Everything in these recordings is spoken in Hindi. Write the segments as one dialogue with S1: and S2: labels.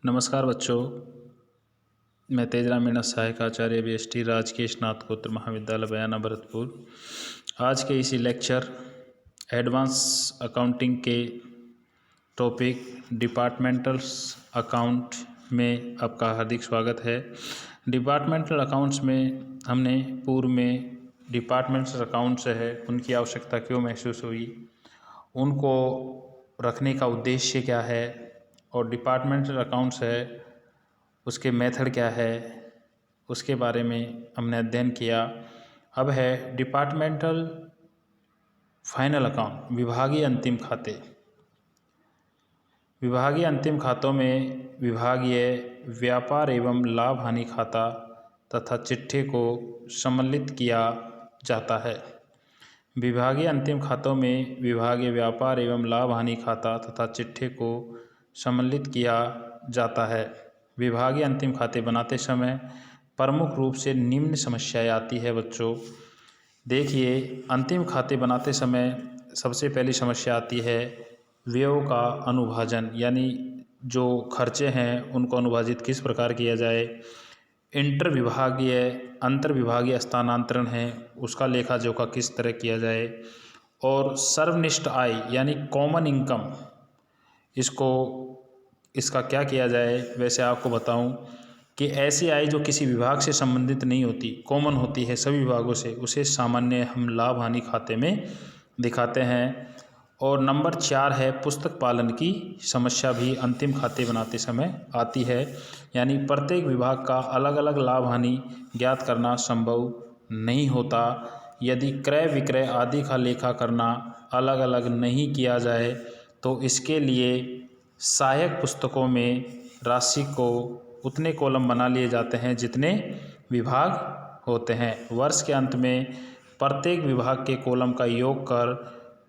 S1: नमस्कार बच्चों, मैं तेजराम मीणा सहायक आचार्य BST राजकीय स्नातकोत्तर महाविद्यालय बयाना भरतपुर। आज के इसी लेक्चर एडवांस अकाउंटिंग के टॉपिक डिपार्टमेंटल्स अकाउंट में आपका हार्दिक स्वागत है। डिपार्टमेंटल अकाउंट्स में हमने पूर्व में डिपार्टमेंटल अकाउंट्स है उनकी आवश्यकता क्यों महसूस हुई, उनको रखने का उद्देश्य क्या है और डिपार्टमेंटल अकाउंट्स है उसके मेथड क्या है, उसके बारे में हमने अध्ययन किया। अब है डिपार्टमेंटल फाइनल अकाउंट, विभागीय अंतिम खाते। विभागीय अंतिम खातों में विभागीय व्यापार एवं लाभ हानि खाता तथा चिट्ठे को सम्मिलित किया जाता है। विभागीय अंतिम खातों में विभागीय व्यापार एवं लाभ हानि खाता तथा चिट्ठे को सम्मिलित किया जाता है। विभागीय अंतिम खाते बनाते समय प्रमुख रूप से निम्न समस्याएं आती है बच्चों। देखिए, अंतिम खाते बनाते समय सबसे पहली समस्या आती है व्ययों का अनुभाजन, यानी जो खर्चे हैं उनको अनुभाजित किस प्रकार किया जाए। इंटर विभागीय अंतर विभागीय स्थानांतरण है उसका लेखा जोखा किस तरह किया जाए। और सर्वनिष्ठ आय यानी कॉमन इनकम, इसका क्या किया जाए। वैसे आपको बताऊं कि ऐसी आय जो किसी विभाग से संबंधित नहीं होती, कॉमन होती है सभी विभागों से, उसे सामान्य हम लाभ हानि खाते में दिखाते हैं। और नंबर 4 है पुस्तक पालन की समस्या भी अंतिम खाते बनाते समय आती है, यानी प्रत्येक विभाग का अलग अलग लाभ हानि ज्ञात करना संभव नहीं होता यदि क्रय विक्रय आदि का लेखा करना अलग अलग नहीं किया जाए। तो इसके लिए सहायक पुस्तकों में राशि को उतने कॉलम बना लिए जाते हैं जितने विभाग होते हैं। वर्ष के अंत में प्रत्येक विभाग के कॉलम का योग कर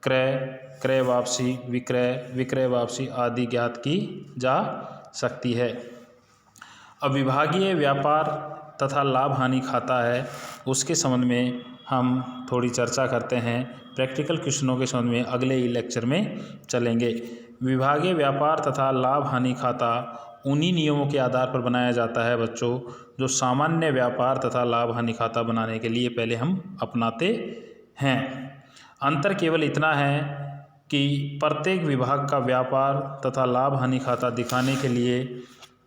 S1: क्रय, क्रय वापसी, विक्रय, विक्रय वापसी आदि ज्ञात की जा सकती है। अब विभागीय व्यापार तथा लाभ हानि खाता है उसके संबंध में हम थोड़ी चर्चा करते हैं। प्रैक्टिकल क्वेश्चनों के संबंध में अगले ही लेक्चर में चलेंगे। विभागीय व्यापार तथा लाभ हानि खाता उन्हीं नियमों के आधार पर बनाया जाता है बच्चों जो सामान्य व्यापार तथा लाभ हानि खाता बनाने के लिए पहले हम अपनाते हैं। अंतर केवल इतना है कि प्रत्येक विभाग का व्यापार तथा लाभ हानि खाता दिखाने के लिए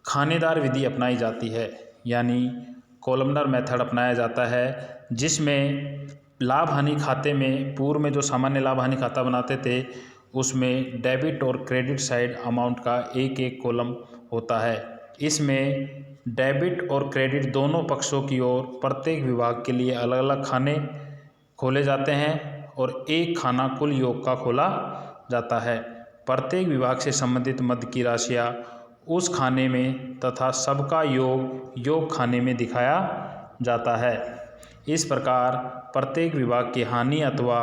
S1: खानेदार विधि अपनाई जाती है, यानी कॉलमनर मेथड अपनाया जाता है, जिसमें लाभ हानि खाते में पूर्व में जो सामान्य लाभ हानि खाता बनाते थे उसमें डेबिट और क्रेडिट साइड अमाउंट का एक एक कॉलम होता है। इसमें डेबिट और क्रेडिट दोनों पक्षों की ओर प्रत्येक विभाग के लिए अलग अलग खाने खोले जाते हैं और एक खाना कुल योग का खोला जाता है। प्रत्येक विभाग से संबंधित मद की राशियाँ उस खाने में तथा सबका योग खाने में दिखाया जाता है। इस प्रकार प्रत्येक विभाग की हानि अथवा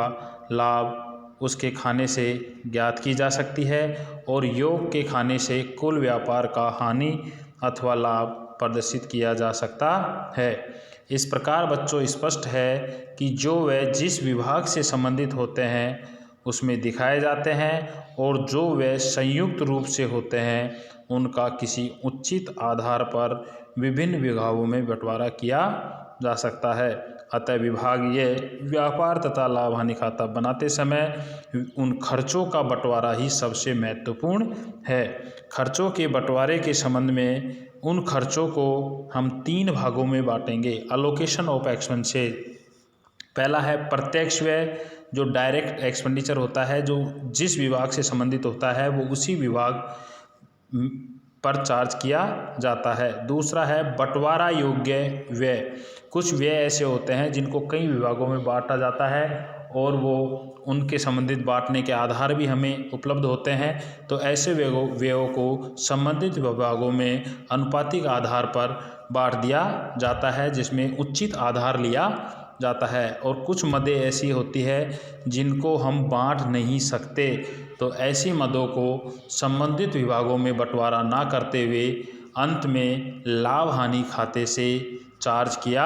S1: लाभ उसके खाने से ज्ञात की जा सकती है और योग के खाने से कुल व्यापार का हानि अथवा लाभ प्रदर्शित किया जा सकता है। इस प्रकार बच्चों स्पष्ट है कि जो वे जिस विभाग से संबंधित होते हैं उसमें दिखाए जाते हैं और जो वे संयुक्त रूप से होते हैं उनका किसी उचित आधार पर विभिन्न विभागों में बंटवारा किया जा सकता है। अतः विभागीय व्यापार तथा लाभ हानि खाता बनाते समय उन खर्चों का बंटवारा ही सबसे महत्वपूर्ण है। खर्चों के बंटवारे के संबंध में उन खर्चों को हम 3 भागों में बांटेंगे। एलोकेशन ऑफ एक्सपेंसेस, पहला है प्रत्यक्ष व्यय जो डायरेक्ट एक्सपेंडिचर होता है, जो जिस विभाग से संबंधित होता है वो उसी विभाग पर चार्ज किया जाता है। दूसरा है बंटवारा योग्य व्यय, कुछ व्यय ऐसे होते हैं जिनको कई विभागों में बांटा जाता है और वो उनके संबंधित बांटने के आधार भी हमें उपलब्ध होते हैं। तो ऐसे व्ययों को संबंधित विभागों में अनुपातिक आधार पर बांट दिया जाता है जिसमें उचित आधार लिया जाता है। और कुछ मदें ऐसी होती है जिनको हम बांट नहीं सकते, तो ऐसी मदों को संबंधित विभागों में बंटवारा ना करते हुए अंत में लाभ हानि खाते से चार्ज किया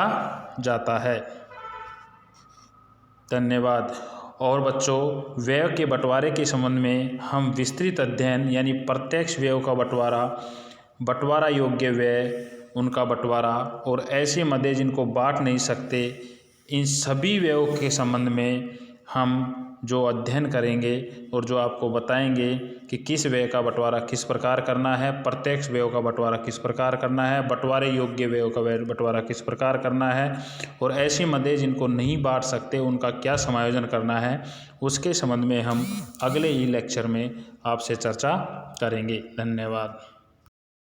S1: जाता है। धन्यवाद। और बच्चों व्यय के बंटवारे के संबंध में हम विस्तृत अध्ययन यानी प्रत्यक्ष व्ययों का बंटवारा बंटवारा योग्य व्यय, उनका बंटवारा, और ऐसे मदे जिनको बांट नहीं सकते, इन सभी व्ययों के संबंध में हम जो अध्ययन करेंगे और जो आपको बताएंगे कि किस व्यय का बंटवारा किस प्रकार करना है, प्रत्यक्ष व्ययों का बंटवारा किस प्रकार करना है, बंटवारे योग्य व्ययों का बंटवारा किस प्रकार करना है, और ऐसी मदें जिनको नहीं बांट सकते उनका क्या समायोजन करना है, उसके संबंध में हम अगले ही लेक्चर में आपसे चर्चा करेंगे। धन्यवाद।